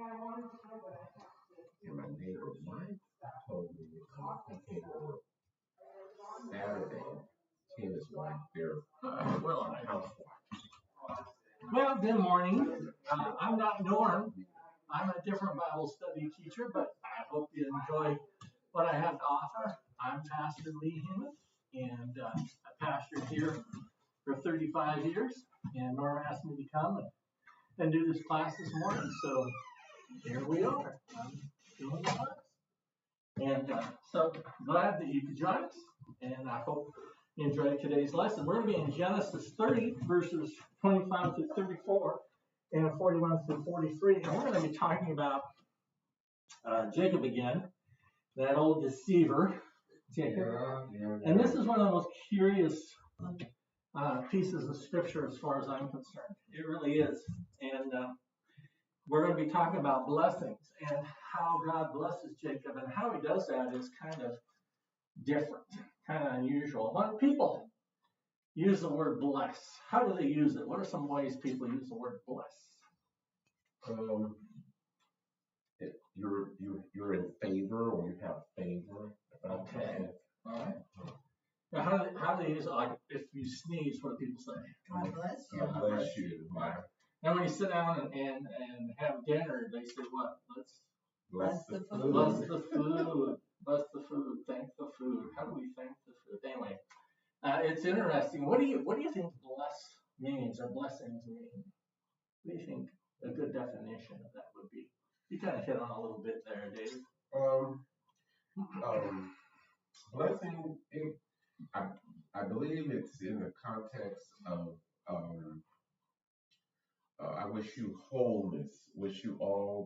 And my neighbor's wife told me he came over Saturday. He and his wife, they're housewives. Well, good morning. I'm not Norm. I'm a different Bible study teacher, but I hope you enjoy what I have to offer. I'm Pastor Lee Hemet, and I pastored here for 35 years, and Norm asked me to come and do this class this morning, so here we are. I'm doing the class. And so glad that you could join us, and I hope you enjoyed today's lesson. We're going to be in Genesis 30, verses 25 through 34, and 41 through 43, and we're going to be talking about Jacob again, that old deceiver, Jacob. And this is one of the most curious pieces of scripture as far as I'm concerned. It really is. And we're going to be talking about blessings and how God blesses Jacob, and how he does that is kind of different, kind of unusual. When people use the word bless, how do they use it? What are some ways people use the word bless? You're in favor, or you have favor. Okay. All right. Now, how do they use it? Like, if you sneeze, what do people say? God bless you. God bless you. And when you sit down and have dinner, they say what? Let's bless the food. Bless the food. Bless the food. Thank the food. How do we thank the food? Anyway, it's interesting. What do you think bless means, or blessings mean? What do you think a good definition of that would be? You kind of hit on a little bit there, Dave. Blessing, I believe it's in the context of I wish you wholeness, wish you all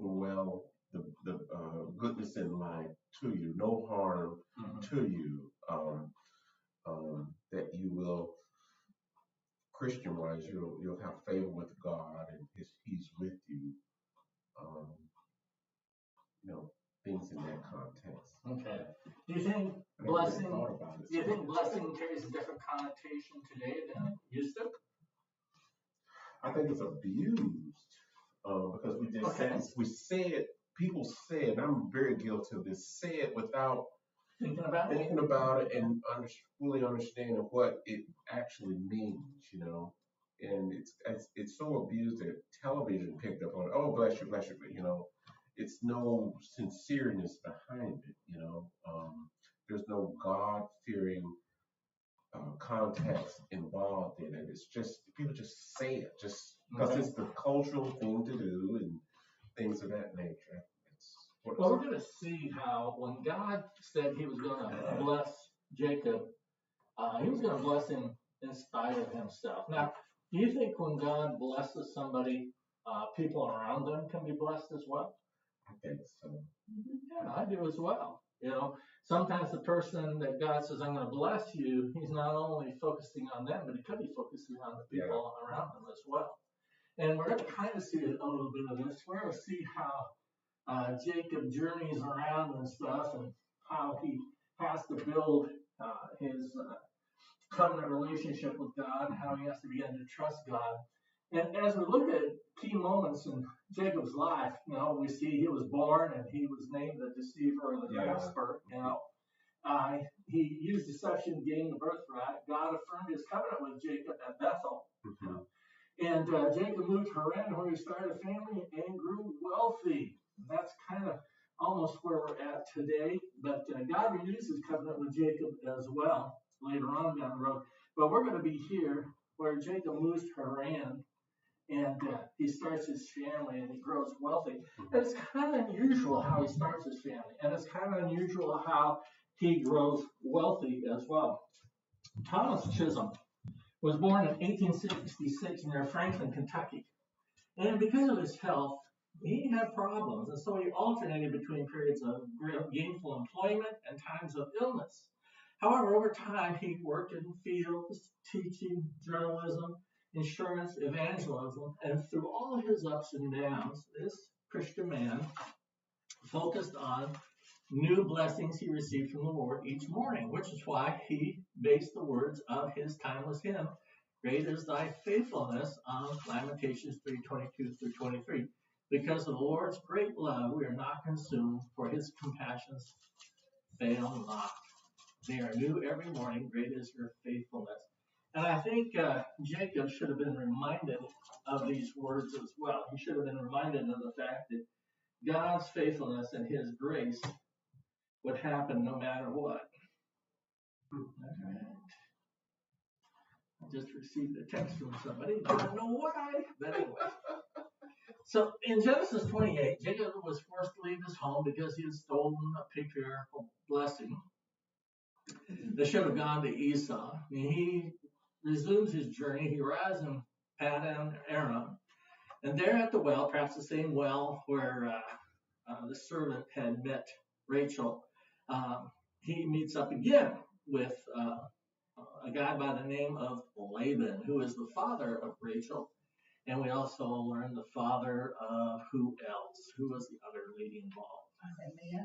the goodness in life to you, no harm to you, that you will, Christian-wise, you'll have favor with God, and He's with you. Things in that context. Okay. Do you think blessing? Do you think blessing carries a different connotation today than it used to? I think it's abused because we say it. People say it. I'm very guilty of this. Say it without thinking about it and fully understanding what it actually means. And it's so abused that television picked up on it. Oh, bless you, bless you. It's no sincereness behind it. There's no God-fearing context involved in it. It's just people just say it just because it's the cultural thing to do and things of that nature. Well, we're going to see how when God said He was going to bless Jacob, He was going to bless him in spite of himself. Now, do you think when God blesses somebody, people around them can be blessed as well? I think so. Yeah, I do as well. Sometimes the person that God says, I'm going to bless you, He's not only focusing on them, but He could be focusing on the people around them as well. And we're going to kind of see a little bit of this. We're going to see how Jacob journeys around and stuff, and how he has to build his covenant relationship with God, and how he has to begin to trust God. And as we look at key moments in Jacob's life, we see he was born and he was named the deceiver or the grasper. He used deception to gain the birthright. God affirmed His covenant with Jacob at Bethel. And Jacob moved to Haran, where he started a family and grew wealthy. That's kind of almost where we're at today. But God renews His covenant with Jacob as well later on down the road. But we're going to be here where Jacob moves to Haran, and he starts his family and he grows wealthy. And it's kind of unusual how he starts his family, and it's kind of unusual how he grows wealthy as well. Thomas Chisholm was born in 1866 near Franklin, Kentucky. And because of his health, he had problems, and so he alternated between periods of gainful employment and times of illness. However, over time, he worked in fields, teaching, journalism, insurance, evangelism, and through all his ups and downs, this Christian man focused on new blessings he received from the Lord each morning, which is why he based the words of his timeless hymn, "Great is thy faithfulness," on Lamentations 3:22 through 23. Because of the Lord's great love, we are not consumed, for his compassions fail not. They are new every morning. Great is your faithfulness. And I think Jacob should have been reminded of these words as well. He should have been reminded of the fact that God's faithfulness and his grace would happen no matter what. All right. I just received a text from somebody. I don't know why, but anyway. So in Genesis 28, Jacob was forced to leave his home because he had stolen a patriarchal blessing that should have gone to Esau. And he resumes his journey. He arrives in Padan Aram, and there at the well, perhaps the same well where the servant had met Rachel, he meets up again with a guy by the name of Laban, who is the father of Rachel. And we also learn the father of who else? Who was the other lady involved?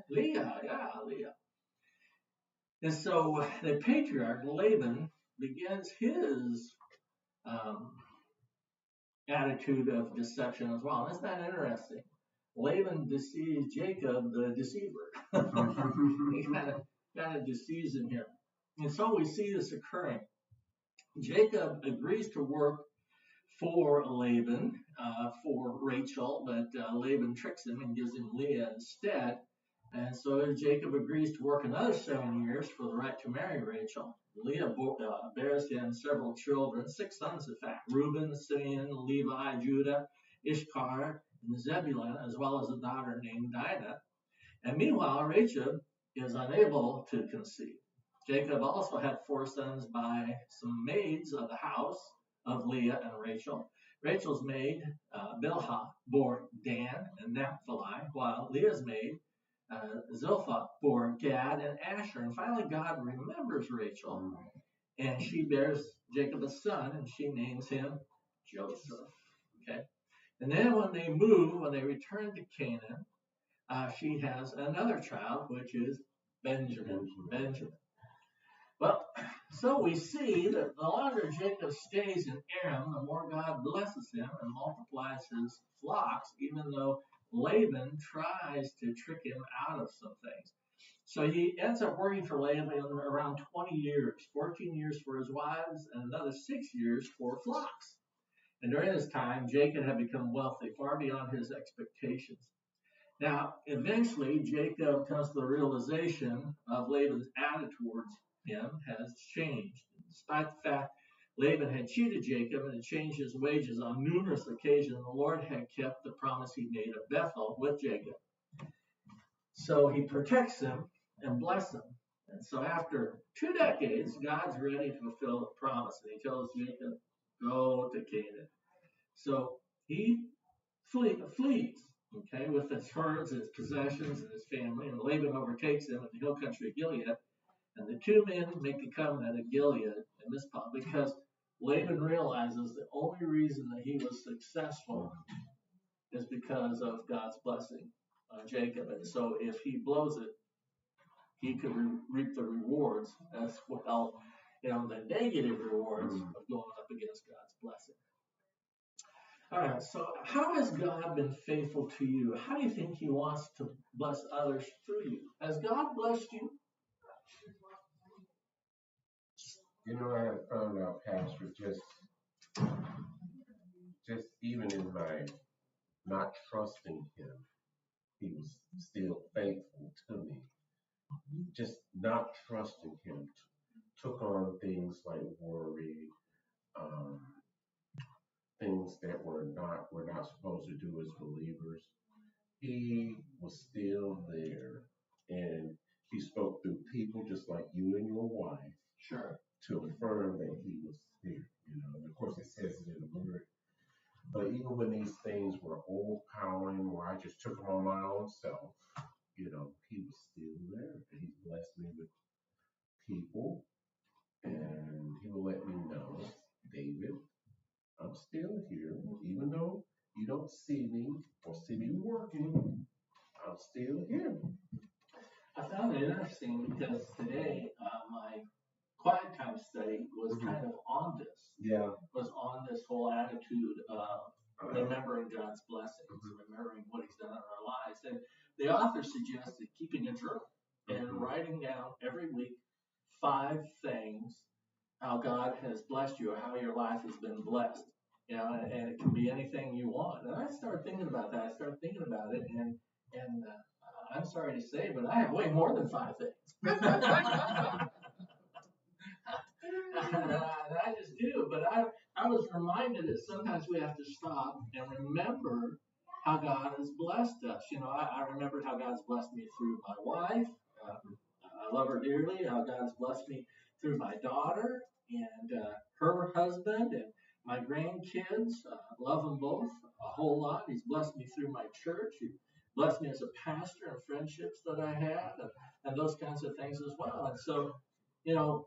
Leah. And so the patriarch, Laban, begins his attitude of deception as well. Isn't that interesting? Laban deceives Jacob, the deceiver. He kind of deceives him here. And so we see this occurring. Jacob agrees to work for Laban, for Rachel, but Laban tricks him and gives him Leah instead. And so Jacob agrees to work another 7 years for the right to marry Rachel. Leah bears him several children, 6 sons in fact, Reuben, Simeon, Levi, Judah, Issachar, and Zebulun, as well as a daughter named Dinah. And meanwhile, Rachel is unable to conceive. Jacob also had 4 sons by some maids of the house of Leah and Rachel. Rachel's maid, Bilhah, bore Dan and Naphtali, while Leah's maid, Zilpah, bore Gad and Asher. And finally, God remembers Rachel, and she bears Jacob a son, and she names him Joseph. Okay. And then when they return to Canaan, she has another child, which is Benjamin. Well, so we see that the longer Jacob stays in Aram, the more God blesses him and multiplies his flocks, even though Laban tries to trick him out of some things. So he ends up working for Laban around 20 years, 14 years for his wives, and another 6 years for flocks. And during this time, Jacob had become wealthy, far beyond his expectations. Now, eventually, Jacob comes to the realization of Laban's attitude towards him has changed. Despite the fact Laban had cheated Jacob and had changed his wages on numerous occasions, the Lord had kept the promise he made at Bethel with Jacob. So he protects him and blesses him. And so after 2 decades, God's ready to fulfill the promise. And he tells Jacob, go to Canaan. So he flees, okay, with his herds, his possessions, and his family. And Laban overtakes him in the hill country of Gilead. And the 2 men make a covenant at Gilead and Mizpah because Laban realizes the only reason that he was successful is because of God's blessing on Jacob. And so if he blows it, he could reap the rewards as well, the negative rewards of going up against God's blessing. All right, so how has God been faithful to you? How do you think he wants to bless others through you? Has God blessed you? I have found out, Pastor, just even in my not trusting him, he was still faithful to me. Just not trusting him took on things like worry, things that we're not supposed to do as believers. He was still there, and he spoke through people just like you and your wife. Sure. To affirm that he was there, and of course it says it in the word. But even when these things were overpowering, where I just took them on my own self, he was still there. And he blessed me with people, and he will let me know, David, I'm still here, even though you don't see me or see me working, I'm still here. I found it interesting because today my quiet time study was kind of on this. Yeah. Was on this whole attitude of remembering God's blessings, remembering what He's done in our lives. And the author suggested keeping a journal and writing down every week 5 things how God has blessed you or how your life has been blessed. You know, and it can be anything you want. And I started thinking about that. I started thinking about it, and I'm sorry to say, but I have way more than 5 things. And I just do. But I was reminded that sometimes we have to stop and remember how God has blessed us. You know, I remembered how God's blessed me through my wife. I love her dearly. How God's blessed me through my daughter and her husband and my grandkids. Love them both a whole lot. He's blessed me through my church. He blessed me as a pastor and friendships that I have and those kinds of things as well. And so, you know,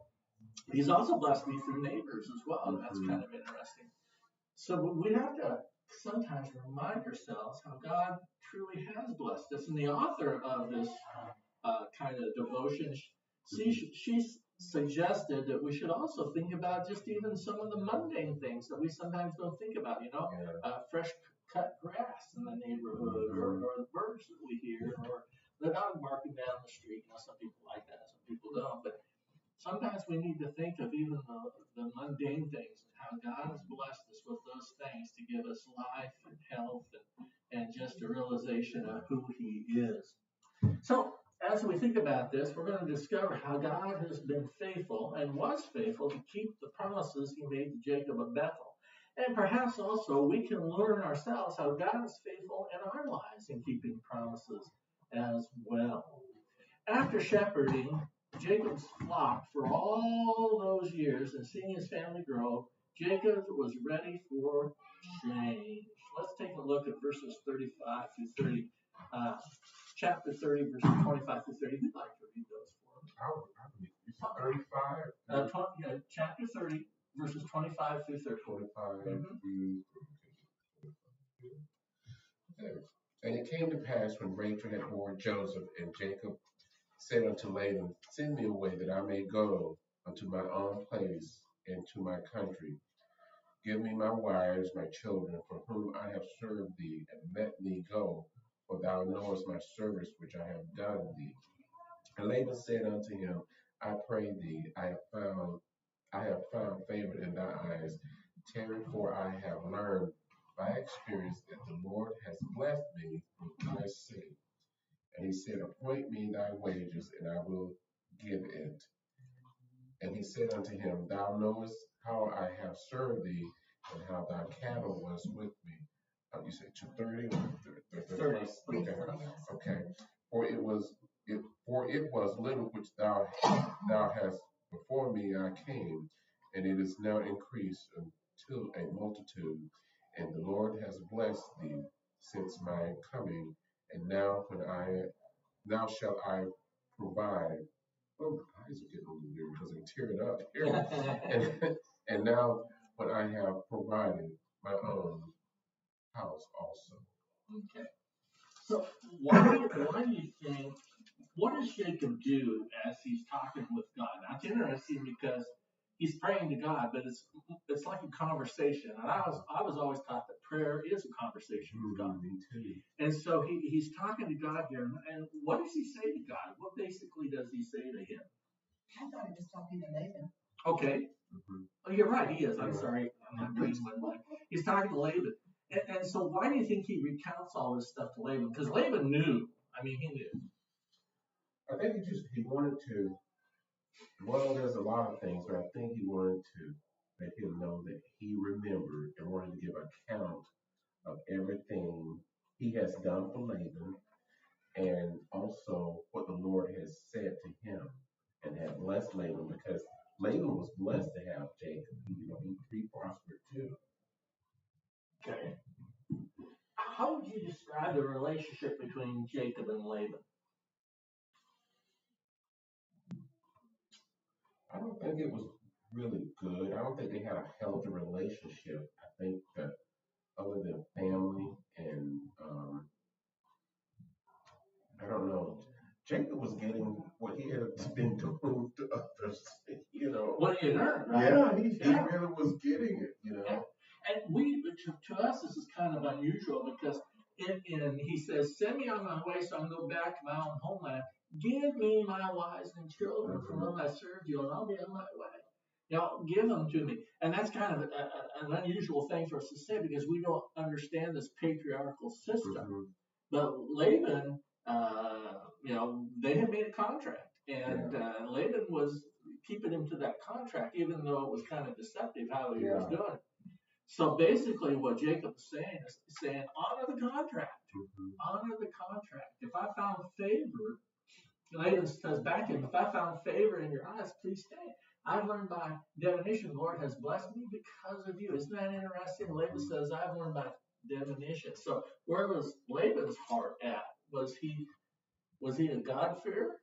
He's also blessed me through neighbors as well. And that's kind of interesting. So we have to sometimes remind ourselves how God truly has blessed us. And the author of this kind of devotion, she suggested that we should also think about just even some of the mundane things that we sometimes don't think about, you know, fresh cut grass in the neighborhood or the birds that we hear or the dog barking down the street. You know, some people like that, some people don't. But sometimes we need to think of even the mundane things and how God has blessed us with those things to give us life and health and just a realization of who He is. So as we think about this, we're going to discover how God has been faithful and was faithful to keep the promises He made to Jacob of Bethel. And perhaps also we can learn ourselves how God is faithful in our lives in keeping promises as well. After shepherding Jacob's flock for all those years and seeing his family grow, Jacob was ready for change. Let's take a look at verses 35 through 30. Chapter 30, verses 25 through 30. Who'd like to read those for me? You said 35? Chapter 30, verses 25 through 30. 25 through 30. Okay. And it came to pass when Rachel had borne Joseph, and Jacob said unto Laban, Send me away that I may go unto my own place and to my country. Give me my wives, my children, for whom I have served thee, and let me go, for thou knowest my service which I have done thee. And Laban said unto him, I pray thee, I have found favor in thy eyes. Tarry, for I have learned by experience that the Lord has blessed me for thy sake. And he said, Appoint me thy wages, and I will give it. And he said unto him, Thou knowest how I have served thee, and how thy cattle was with me. You say 230 or 30? Okay. For it was little which thou hast before me I came, and it is now increased until a multitude. And the Lord has blessed thee since my coming, and now shall I provide. Oh, my eyes are getting a little weird because I'm tearing up here. and now when I have provided my own house also. Okay. So why do you think, what does Jacob do as he's talking with God? Now it's interesting because he's praying to God, but it's like a conversation. And I was always taught that prayer is a conversation with God. Me too. And so he's talking to God here. And what does he say to God? What basically does he say to him? I thought he was talking to Laban. Okay. Oh, you're right. He is. I'm sorry. I'm not reading my mind. He's talking to Laban. And so why do you think he recounts all this stuff to Laban? Because Laban knew. I mean, he knew. I think he wanted to, well, there's a lot of things, but I think he wanted to let him know that he remembered and wanted to give account of everything he has done for Laban, and also what the Lord has said to him and had blessed Laban, because Laban was blessed to have Jacob. He prospered too. Okay. How would you describe the relationship between Jacob and Laban? I don't think it was really good. I don't think they had a healthy relationship. I think that other than family and I don't know, Jacob was getting what he had been doing to others, What he had earned, right? Yeah, he really was getting it, Yeah. And to us, this is kind of unusual because he says, send me on my way so I can go back to my own homeland. Give me my wives and children from whom I served you, and I'll be on my way. Give them to me. And that's kind of an unusual thing for us to say because we don't understand this patriarchal system. Mm-hmm. But Laban, they had made a contract, and Laban was keeping him to that contract, even though it was kind of deceptive how he was doing it. So basically, what Jacob is saying, honor the contract. Mm-hmm. Honor the contract. If I found favor, Laban says back to him, if I found favor in your eyes, please stay. I've learned by divination, the Lord has blessed me because of you. Isn't that interesting? Laban says, I've learned by divination. So where was Laban's heart at? Was he a God-fearer?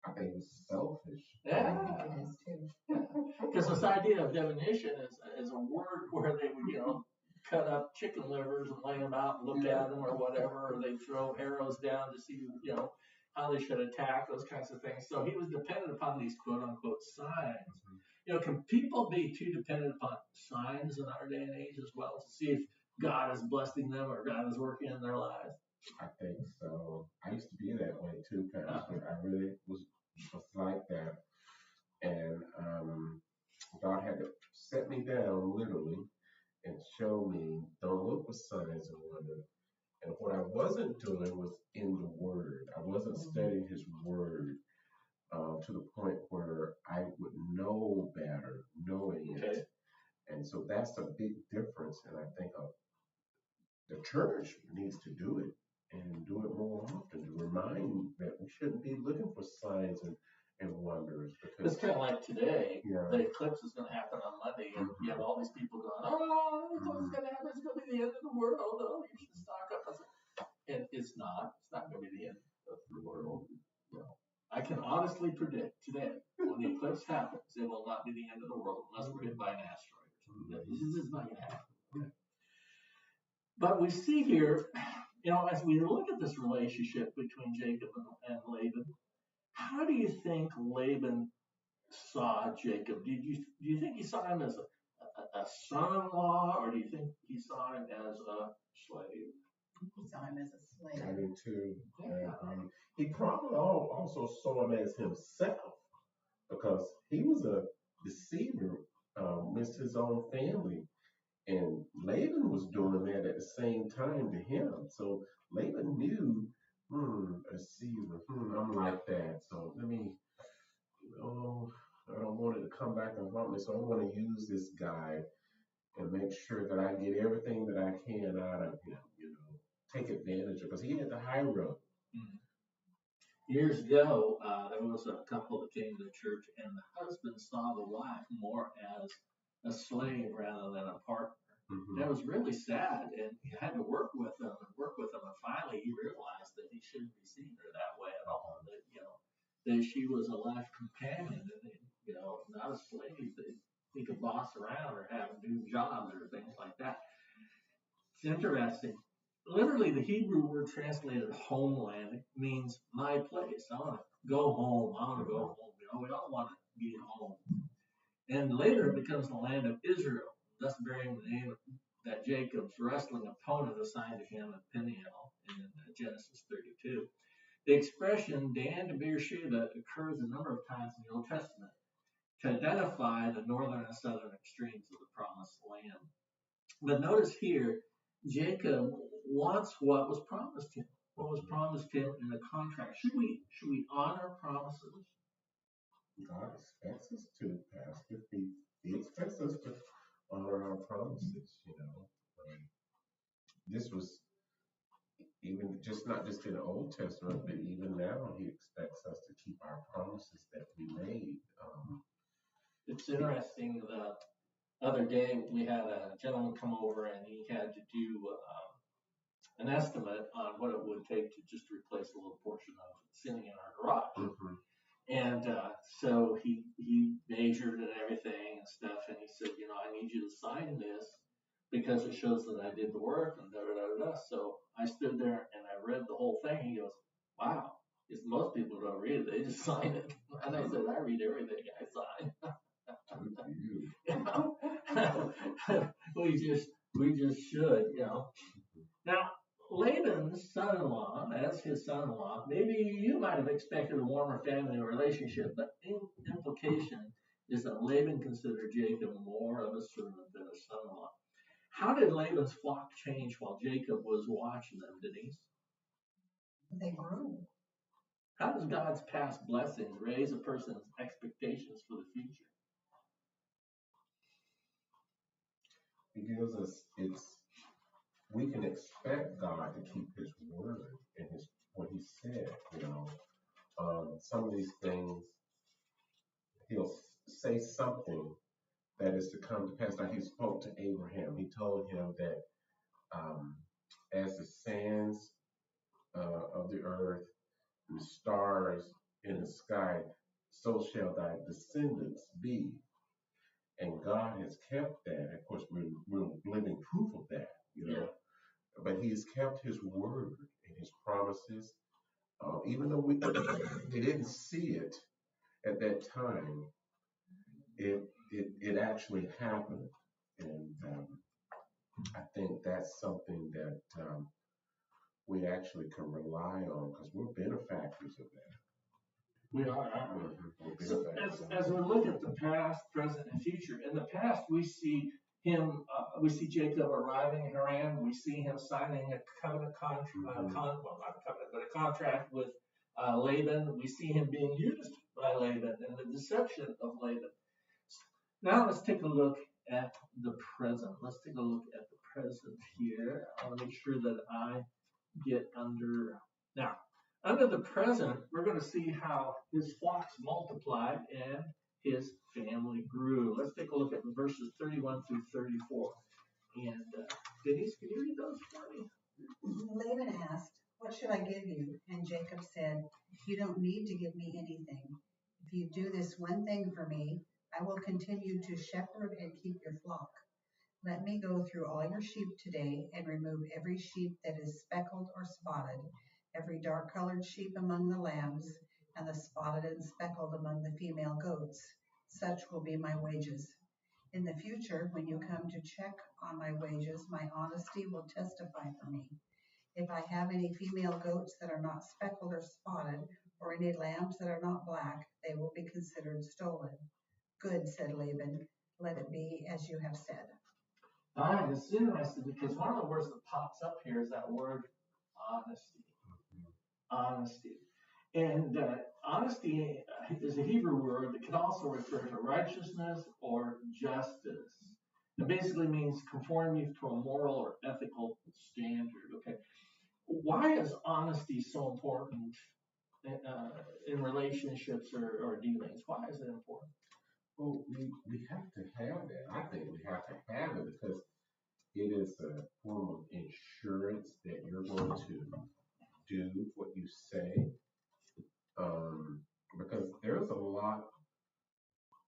I think he was selfish. Yeah. It is too. Because this idea of divination is a word where they would, cut up chicken livers and lay them out and look at them or whatever, or they throw arrows down to see, how they should attack, those kinds of things. So he was dependent upon these quote-unquote signs. Mm-hmm. Can people be too dependent upon signs in our day and age as well to see if God is blessing them or God is working in their lives? I think so. I used to be that way too, Pastor. I really was like that. And God had to set me down literally and show me, don't look for signs and wonders. And what I wasn't doing was in the Word. I wasn't studying His Word to the point where I would know better, knowing it. And so that's a big difference. And I think the church needs to do it and do it more often to remind that we shouldn't be looking for signs and wonders. Because it's kind of like today, the eclipse is going to happen on Monday, and you have all these people going, it's going to happen, it's going to be the end of the world, oh, you should stock up. And it's not going to be the end of the world. I can honestly predict today, when the eclipse happens, it will not be the end of the world unless we're hit by an asteroid. This is not going to happen. But we see here, as we look at this relationship between Jacob and Laban, how do you think Laban saw Jacob? Do you think he saw him as a son-in-law, or do you think he saw him as a slave? He saw him as a slave. I do too. Yeah. He probably also saw him as himself because he was a deceiver, missed his own family. And Laban was doing that at the same time to him. So Laban knew, a deceiver, I'm like that. So let me, I don't want it to come back and haunt me. So I'm going to use this guy and make sure that I get everything that I can out of him, take advantage of, because he had the high road. Mm-hmm. Years ago, there was a couple that came to the church, and the husband saw the wife more as a slave rather than a partner. Mm-hmm. That was really sad, and he had to work with them, and finally he realized that he shouldn't be seeing her that way at all. That she was a life companion, and not a slave that he could boss around or have do jobs or things like that. It's interesting. Literally, the Hebrew word translated homeland means my place. I want to go home. I want to go home. We all want to be at home. And later it becomes the land of Israel, thus bearing the name that Jacob's wrestling opponent assigned to him at Peniel in Genesis 32. The expression Dan to Beersheba occurs a number of times in the Old Testament to identify the northern and southern extremes of the promised land. But notice here, Jacob wants what was promised him. What was promised him in the contract. Should we honor promises? God expects us to, Pastor. He expects us to honor our promises, This was even not just in the Old Testament, but even now he expects us to keep our promises that we made. It's interesting. The other day we had a gentleman come over and he had to do an estimate on what it would take to just replace a little portion of ceiling in our garage. Mm-hmm. And so he measured and everything and stuff, and he said, I need you to sign this because it shows that I did the work and da-da-da-da. So I stood there and I read the whole thing. He goes, wow, because most people don't read it. They just sign it. And I said, I read everything I sign. We just should, Now, Laban's son-in-law, as his son-in-law, maybe you might have expected a warmer family relationship, but implication is that Laban considered Jacob more of a servant than a son-in-law. How did Laban's flock change while Jacob was watching them, Denise? They grew. How does God's past blessings raise a person's expectations for the future? It gives us, we can expect God to keep his word and what he said, some of these things, he'll say something that is to come to pass. Like he spoke to Abraham. He told him that as the sands of the earth and the stars in the sky, so shall thy descendants be. And God has kept that. Of course, we're living proof of that, But he's kept his word and his promises. Even though we didn't see it at that time, it actually happened. And I think that's something that we actually can rely on because we're benefactors of that. We are. So as we look at the past, present, and future, in the past we see him, we see Jacob arriving in Haran. We see him signing a covenant contract, not a covenant, but a contract with Laban. We see him being used by Laban and the deception of Laban. Now let's take a look at the present. Let's take a look at the present here. I want to make sure that I get under. Now, under the present, we're going to see how his flocks multiplied and his family grew. Let's take a look at verses 31 through 34. And Denise, can you read those for me? Laban asked, "What should I give you?" And Jacob said, "You don't need to give me anything. If you do this one thing for me, I will continue to shepherd and keep your flock. Let me go through all your sheep today and remove every sheep that is speckled or spotted, every dark-colored sheep among the lambs, and the spotted and speckled among the female goats. Such will be my wages. In the future, when you come to check on my wages, my honesty will testify for me. If I have any female goats that are not speckled or spotted, or any lambs that are not black, they will be considered stolen." "Good," said Laban. "Let it be as you have said." It's interesting because one of the words that pops up here is that word honesty. Honesty. And honesty is a Hebrew word that can also refer to righteousness or justice. It basically means conforming to a moral or ethical standard. Okay. Why is honesty so important in relationships or dealings? Why is it important? Well, we have to have that. I think we have to have it because it is a form of insurance that you're going to do what you say. Because there's a lot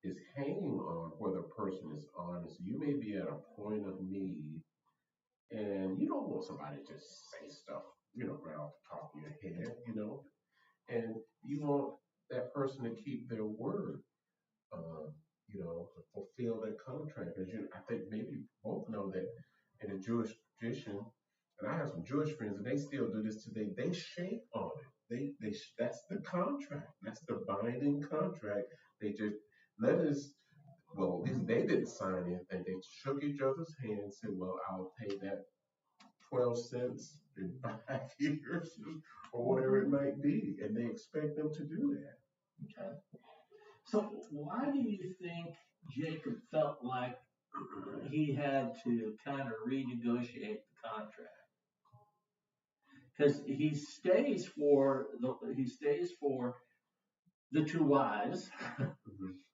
is hanging on whether a person is honest. You may be at a point of need and you don't want somebody to just say stuff, right off the top of your head, and you want that person to keep their word, to fulfill that contract. As I think maybe both know that in the Jewish tradition, and I have some Jewish friends, and they still do this today. They shake on it. That's the contract. That's the binding contract. They just let us. Well, at least they didn't sign anything. They shook each other's hands, said, "Well, I'll pay that 12 cents in 5 years, or whatever it might be," and they expect them to do that. Okay. So why do you think Jacob felt like he had to kind of renegotiate the contract? Because he stays for the two wives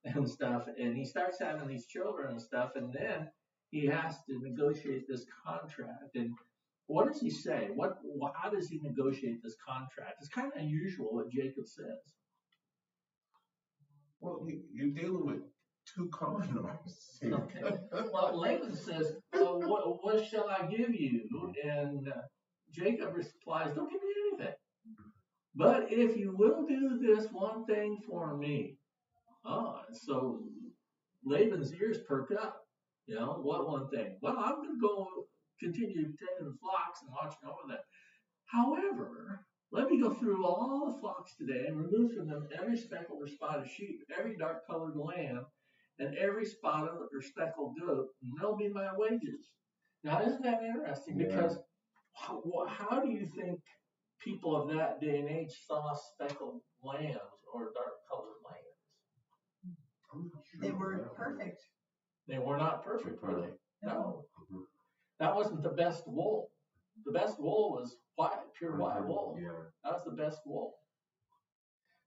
and stuff, and he starts having these children and stuff, and then he has to negotiate this contract. And what does he say? How does he negotiate this contract? It's kind of unusual what Jacob says. Well, you're dealing with two con artists here. Okay. Well, Laban says, what shall I give you? And Jacob replies, don't give me anything. But if you will do this one thing for me. So Laban's ears perk up. You know, what one thing? Well, I'm going to go continue tending the flocks and watching over them. However, let me go through all the flocks today and remove from them every speckled or spotted sheep, every dark-colored lamb, and every spotted or speckled goat, and they'll be my wages. Now, isn't that interesting? Because how do you think people of that day and age saw speckled lambs or dark-colored lambs? They were perfect. They were not perfect, were they? No. That wasn't the best wool. The best wool was white, pure white wool. Yeah. That was the best wool.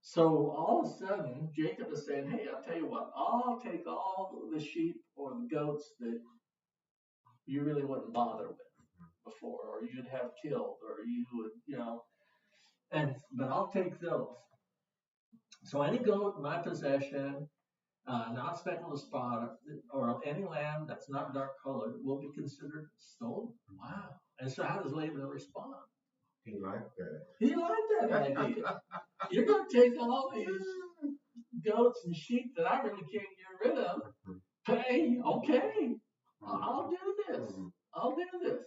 So all of a sudden, Jacob is saying, hey, I'll tell you what, I'll take all the sheep or the goats that you really wouldn't bother with before, or you'd have killed, or you would, you know, but I'll take those. So any goat in my possession, not speckled or spotted, or any lamb that's not dark colored will be considered stolen. Wow. And so how does Laban respond? He liked that. He liked that idea. You're going to take all these goats and sheep that I really can't get rid of. Hey, okay, I'll do this. I'll do this.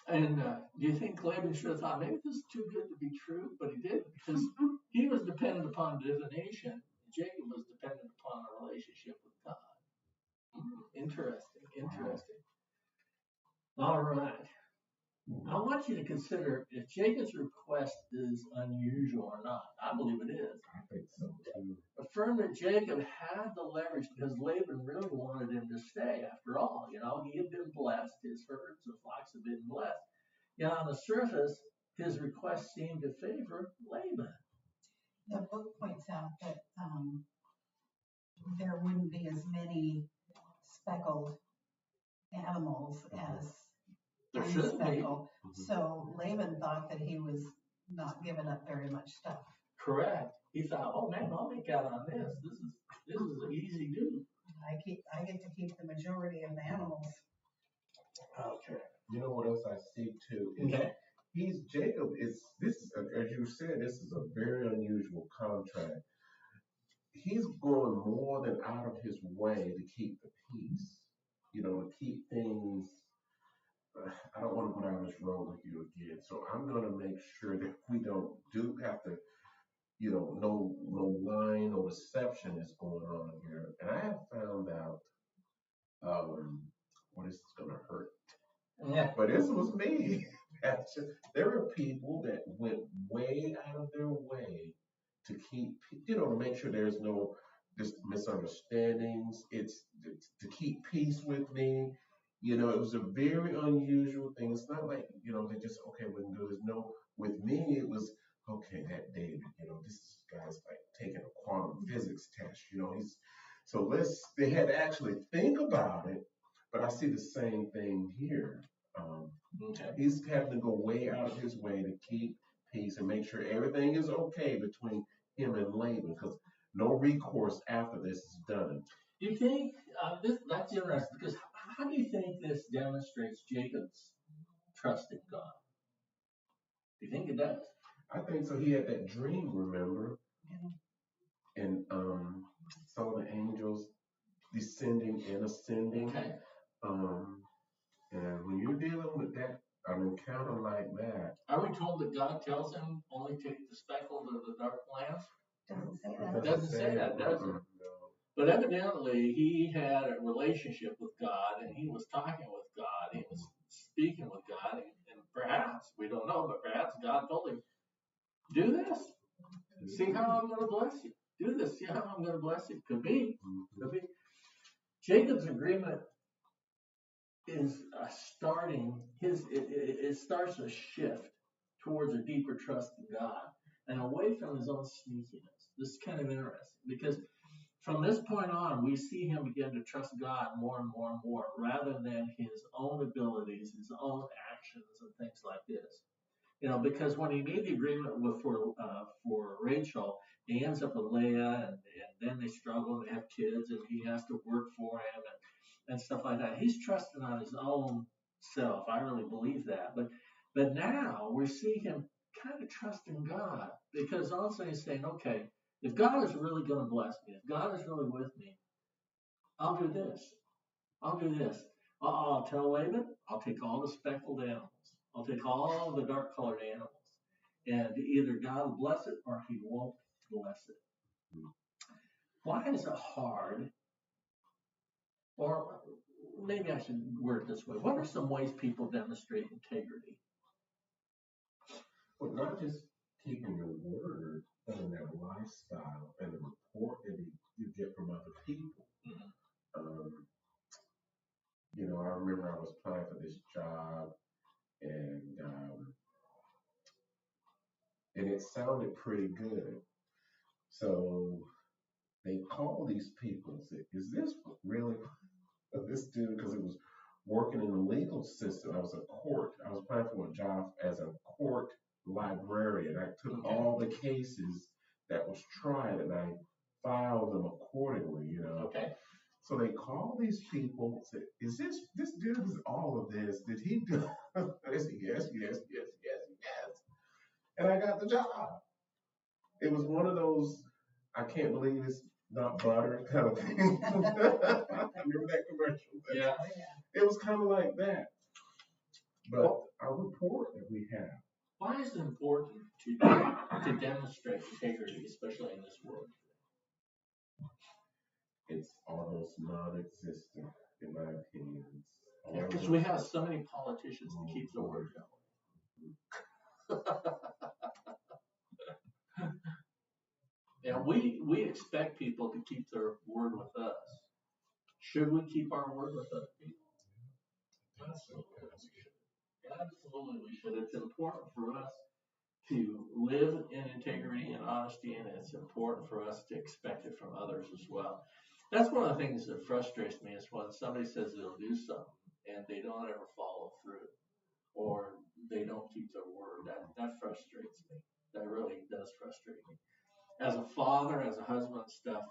And do you think Laban should have thought, maybe this is too good to be true? But he didn't, because he was dependent upon divination. Jacob was dependent upon a relationship with God. Interesting. All right. I want you to consider if Jacob's request is unusual or not. I believe it is. I think so too. Affirm that Jacob had the leverage because Laban really wanted him to stay. After all, you know, he had been blessed. His herds and flocks had been blessed. Yet on the surface, his request seemed to favor Laban. The book points out that there wouldn't be as many speckled animals as There shouldn't be. unspeckled. So Laban thought that he was not giving up very much stuff. Correct. He thought, oh man, I'll make out on this. This is an easy do. I get to keep the majority of the animals. Okay. You know what else I see too? Okay. Jacob is, this is, as you said, this is a very unusual contract. He's going more than out of his way to keep the peace, you know, to keep things. I don't want to go down this road with you again, so I'm going to make sure that we don't have to, you know, no lying, no deception is going on here. And I have found out, well, this is going to hurt. Yeah. But this was me. There are people that went way out of their way to keep, you know, to make sure there's no misunderstandings. It's to keep peace with me. You know, it was a very unusual thing. It's not like, you know, they just, okay, when there's no, with me, it was, okay, that David, you know, this guy's like taking a quantum physics test, you know, they had to actually think about it, but I see the same thing here. He's having to go way out of his way to keep peace and make sure everything is okay between him and Laban, because no recourse after this is done. You think that's interesting, because how do you think this demonstrates Jacob's trust in God? Do you think it does? I think so. He had that dream, remember? And saw the angels descending and ascending. Okay. And when you're dealing with that, an encounter like that. Are we told that God tells him only take the speckled or the dark lambs? Doesn't say that. It doesn't say that, does it? No. But evidently, he had a relationship with God, and he was talking with God. He was speaking with God, and perhaps, we don't know, but perhaps God told him, do this. See how I'm going to bless you. Do this. See how I'm going to bless you. Could be. Could be. Jacob's agreement is it starts a shift towards a deeper trust in God and away from his own sneakiness. This is kind of interesting because from this point on, we see him begin to trust God more and more and more rather than his own abilities, his own actions, and things like this. You know, because when he made the agreement for Rachel, he ends up with Leah, and then they struggle and they have kids, and he has to work for him and stuff like that. He's trusting on his own self. I really believe that. But now we see him kind of trusting God, because all of a sudden he's saying, okay, if God is really going to bless me, if God is really with me, I'll do this. I'll do this. I'll tell Laban, I'll take all the speckled animals. I'll take all the dark colored animals. And either God will bless it or he won't bless it. Why is it hard? Or maybe I should word it this way. What are some ways people demonstrate integrity? Well, not just keeping your word, but in their lifestyle and the report that you get from other people. You know, I remember I was applying for this job, and it sounded pretty good. So they called these people and said, "Is this really this dude?" Because it was working in the legal system. I was applying for a job as a court librarian. I took all the cases that was tried and I filed them accordingly, you know. Okay. So they call these people and say, "Is this dude is all of this? Did he do?" I said, "Yes, yes, yes, yes, yes." And I got the job. It was one of those, I can't believe it's not butter kind of thing. Remember that commercial? Yeah. It was kind of like that. But our report that we have. Why is it important to demonstrate integrity, especially in this world? It's almost non-existent, in my opinion. Because we have so many politicians to keep the word going. Yeah, we expect people to keep their word with us. Should we keep our word with other people? Absolutely, we should. It's important for us to live in integrity and honesty, and it's important for us to expect it from others as well. That's one of the things that frustrates me is when somebody says they'll do something and they don't ever follow through, or they don't keep their word. That frustrates me. That really does frustrate me. As a father, as a husband, stuff,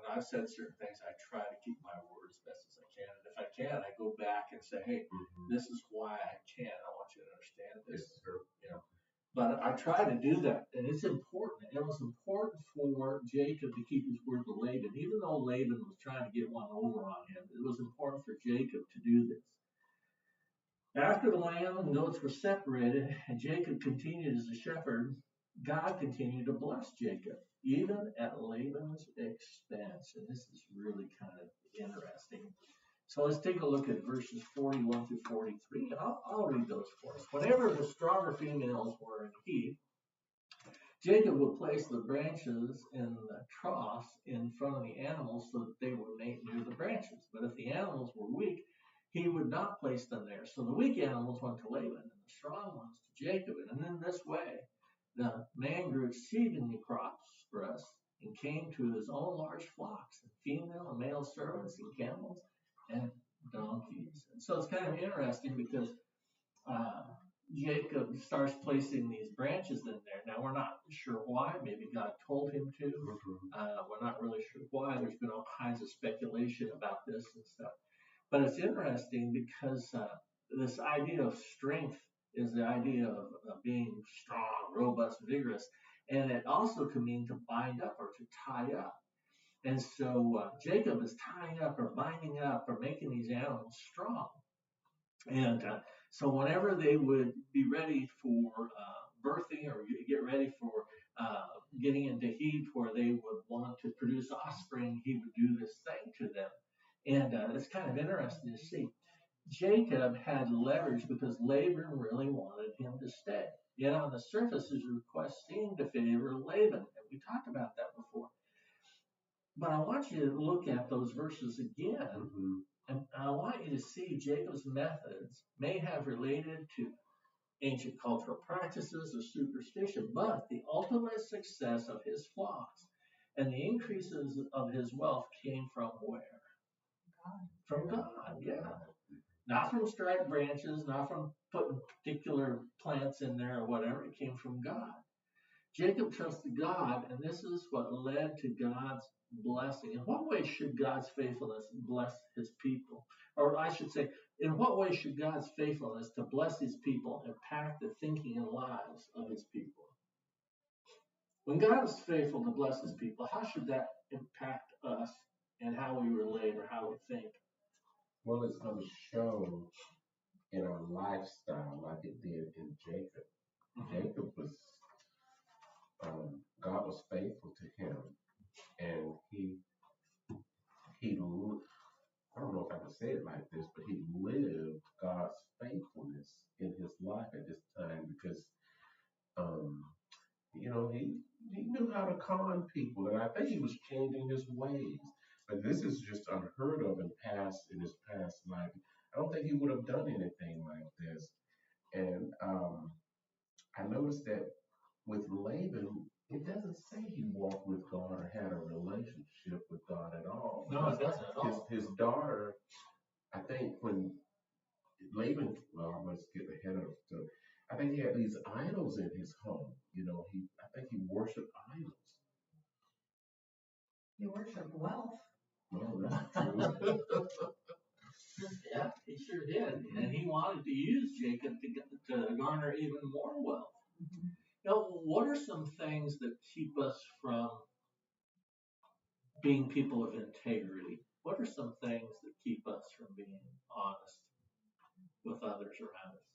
I've said certain things, I try to keep my word as best as I can. And if I can, I go back and say, hey, this is why I can. I want you to understand this. You know. But I try to do that, and it's important. It was important for Jacob to keep his word to Laban. Even though Laban was trying to get one over on him, it was important for Jacob to do this. After the lamb and goats were separated, and Jacob continued as a shepherd, God continued to bless Jacob, even at Laban's expense. And this is really kind of interesting. So let's take a look at verses 41 through 43, and I'll read those for us. Whenever the stronger females were in heat, Jacob would place the branches in the troughs in front of the animals so that they would mate near the branches. But if the animals were weak, he would not place them there. So the weak animals went to Laban, and the strong ones to Jacob. And in this way, the man grew exceedingly prosperous and came to his own large flocks, and female and male servants, and camels, and donkeys. And so it's kind of interesting because Jacob starts placing these branches in there. Now, we're not sure why. Maybe God told him to. We're not really sure why. There's been all kinds of speculation about this and stuff. But it's interesting because this idea of strength is the idea of being strong, robust, vigorous. And it also can mean to bind up or to tie up. And so Jacob is tying up or binding up or making these animals strong. And so whenever they would be ready for birthing or get ready for getting into heat where they would want to produce offspring, he would do this thing to them. And it's kind of interesting to see. Jacob had leverage because Laban really wanted him to stay. Yet on the surface, his request seemed to favor Laban. And we talked about that before. But I want you to look at those verses again. And I want you to see Jacob's methods may have related to ancient cultural practices or superstition, but the ultimate success of his flocks and the increases of his wealth came from where? From God, yeah. Not from striped branches, not from putting particular plants in there or whatever. It came from God. Jacob trusted God, and this is what led to God's blessing. In what way should God's faithfulness bless his people? Or I should say, in what way should God's faithfulness to bless his people impact the thinking and lives of his people? When God is faithful to bless his people, how should that impact us in how we relate or how we think. Well, it's going to show in our lifestyle like it did in Jacob. Jacob was, God was faithful to him, and he, I don't know if I can say it like this, but he lived God's faithfulness in his life at this time because, um, he knew how to con people, and I think he was changing his ways. But this is just unheard of in his past life. I don't think he would have done anything like this. And I noticed that with Laban, it doesn't say he walked with God or had a relationship with God at all. No, it doesn't at all. His daughter, I think when Laban, well, I must get ahead of stuff. I think he had these idols in his home. I think he worshipped idols. You worship wealth. Well, that's true. Yeah, he sure did. And he wanted to use Jacob to garner even more wealth. Mm-hmm. Now, what are some things that keep us from being people of integrity? What are some things that keep us from being honest with others around us?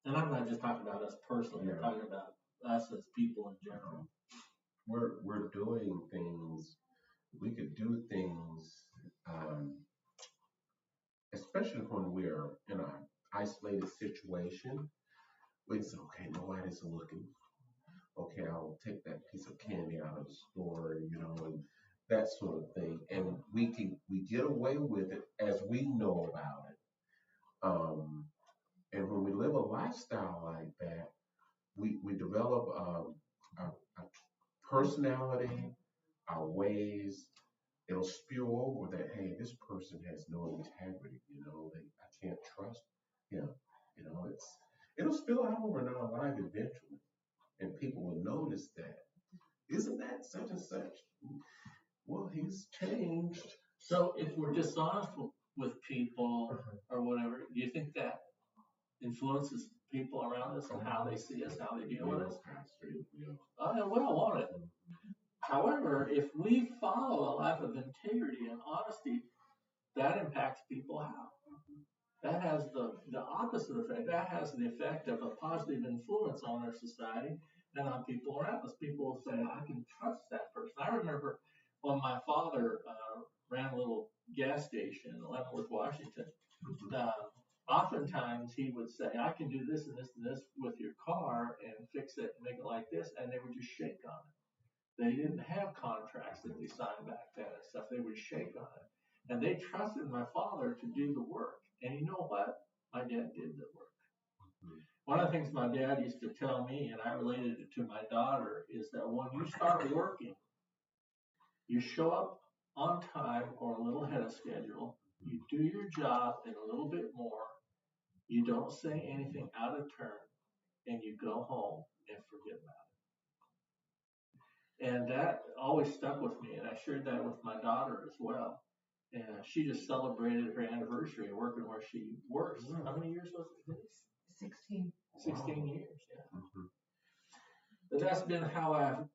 And I'm not just talking about us personally, I'm talking about us as people in general. We're doing things, we could do things, especially when we're in an isolated situation. We can say, okay, nobody's looking. Okay, I'll take that piece of candy out of the store, and that sort of thing. And we get away with it as we know about it. And when we live a lifestyle like that, we develop our personality, our ways. It'll spill over that, hey, this person has no integrity, I can't trust him. It'll spill out over in our life eventually. And people will notice that. Isn't that such and such? Well, he's changed. So if we're dishonest with people or whatever, do you think that influences people around us and how they see us, how they deal with us? We don't want it. However, if we follow a life of integrity and honesty, that impacts people how? That has the opposite effect. That has the effect of a positive influence on our society and on people around us. People will say, I can trust that person. I remember when my father ran a little gas station in Leavenworth, Washington. Oftentimes he would say, I can do this and this and this with your car and fix it and make it like this, and they would just shake on it. They didn't have contracts that they signed back then and stuff. They would shake on it. And they trusted my father to do the work. And you know what? My dad did the work. One of the things my dad used to tell me, and I related it to my daughter, is that when you start working, you show up on time or a little ahead of schedule, you do your job and a little bit more, you don't say anything out of turn, and you go home and forget about it. And that always stuck with me, and I shared that with my daughter as well. And she just celebrated her anniversary working where she works. How many years was it? 16. 16 years, yeah. But that's been how I've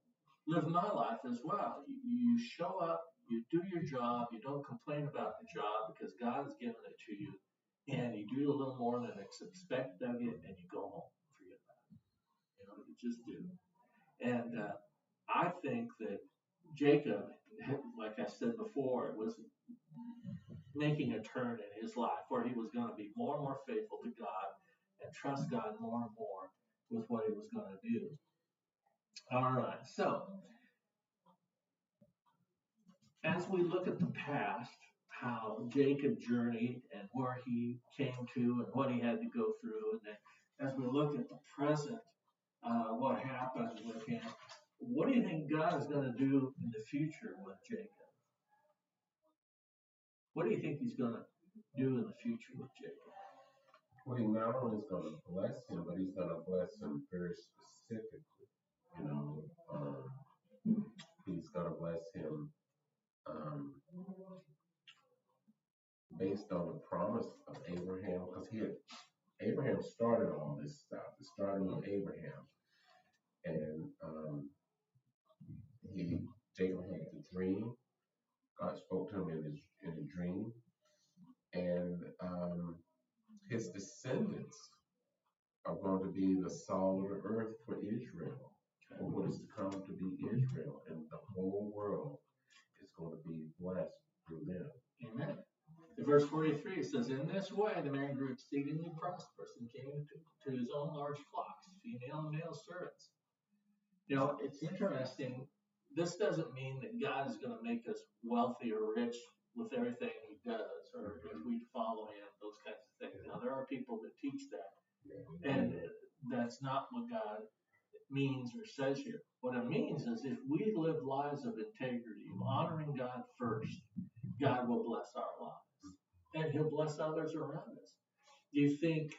lived my life as well. You show up, you do your job, you don't complain about the job because God has given it to you, and you do a little more than expected of you, and you go home and forget about it. You just do. And I think that Jacob, like I said before, was making a turn in his life where he was going to be more and more faithful to God and trust God more and more with what he was going to do. All right, so as we look at the past, how Jacob journeyed and where he came to and what he had to go through, and then as we look at the present, what happened with him, what do you think God is going to do in the future with Jacob? What do you think he's going to do in the future with Jacob? Well, he not only is going to bless him, but he's going to bless him very specifically. He's going to bless him based on the promise of Abraham, because Abraham started all this stuff. It started with Abraham, and Jacob had the dream. God spoke to him in a dream, and his descendants are going to be the salt of the earth for Israel, or what is to come to be Israel, and the whole world is going to be blessed through them. Amen. In verse 43 it says, "In this way the man grew exceedingly prosperous and came to his own large flocks, female and male servants." You know, it's interesting. This doesn't mean that God is going to make us wealthy or rich with everything he does, or if we follow him, those kinds of things. Now, there are people that teach that, and that's not what God means or says here. What it means is if we live lives of integrity, of honoring God first, God will bless our lives, and he'll bless others around us. Do you think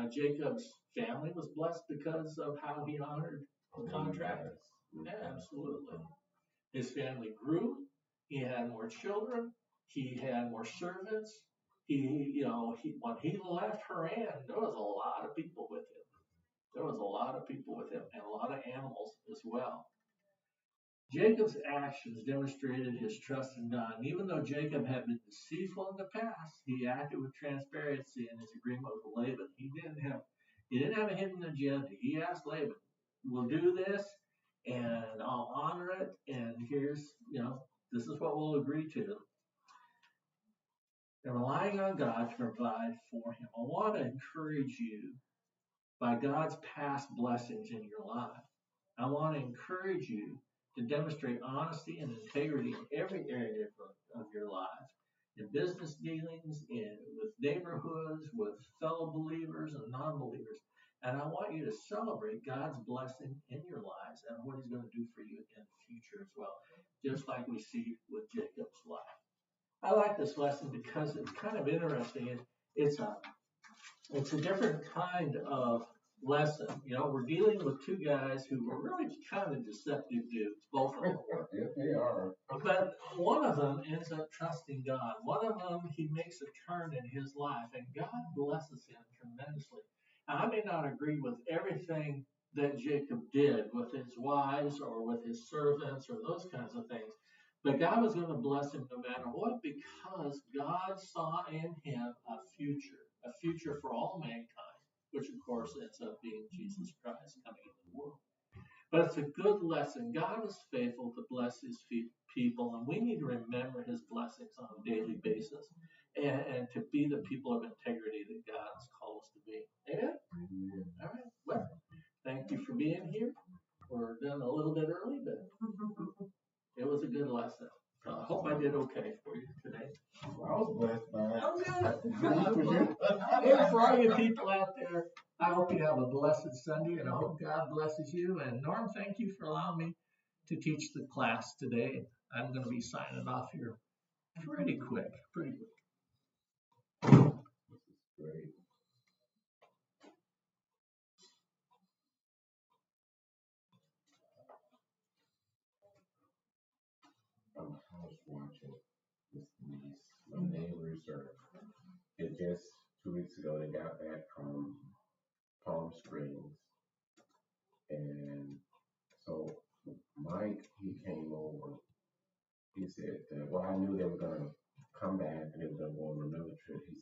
Jacob's family was blessed because of how he honored the contract? Yeah, absolutely. His family grew. He had more children. He had more servants. When he left Haran, there was a lot of people with him. There was a lot of people with him, and a lot of animals as well. Jacob's actions demonstrated his trust in God. And even though Jacob had been deceitful in the past, he acted with transparency in his agreement with Laban. He didn't have a hidden agenda. He asked Laban, "We'll do this, and I'll honor it. And this is what we'll agree to." And relying on God to provide for him. I want to encourage you by God's past blessings in your life. I want to encourage you to demonstrate honesty and integrity in every area of your life, in business dealings, with neighborhoods, with fellow believers and non-believers. And I want you to celebrate God's blessing in your lives and what he's going to do for you in the future as well, just like we see with Jacob's life. I like this lesson because it's kind of interesting. It's a different kind of lesson. We're dealing with two guys who were really kind of deceptive dudes, both of them. Yes, they are. But one of them ends up trusting God. One of them, he makes a turn in his life, and God blesses him tremendously. Now, I may not agree with everything that Jacob did with his wives or with his servants or those kinds of things, but God was going to bless him no matter what, because God saw in him a future for all mankind, which of course ends up being Jesus Christ coming into the world. But it's a good lesson. God is faithful to bless his people, and we need to remember his blessings on a daily basis and to be the people of integrity that God has called us to be. Amen? All right. Well, thank you for being here. We're done a little bit early, but it was a good lesson. I hope I did okay for you today. I was blessed by it. Oh, good. And for all you people out there, I hope you have a blessed Sunday, and I hope God blesses you. And Norm, thank you for allowing me to teach the class today. I'm going to be signing off here pretty quick. This is great. I'm house watching with niece. My neighbors just 2 weeks ago, they got back from Palm Springs. And so Mike, he came over. He said, well, I knew they were going to come back and they were going to go on another trip. He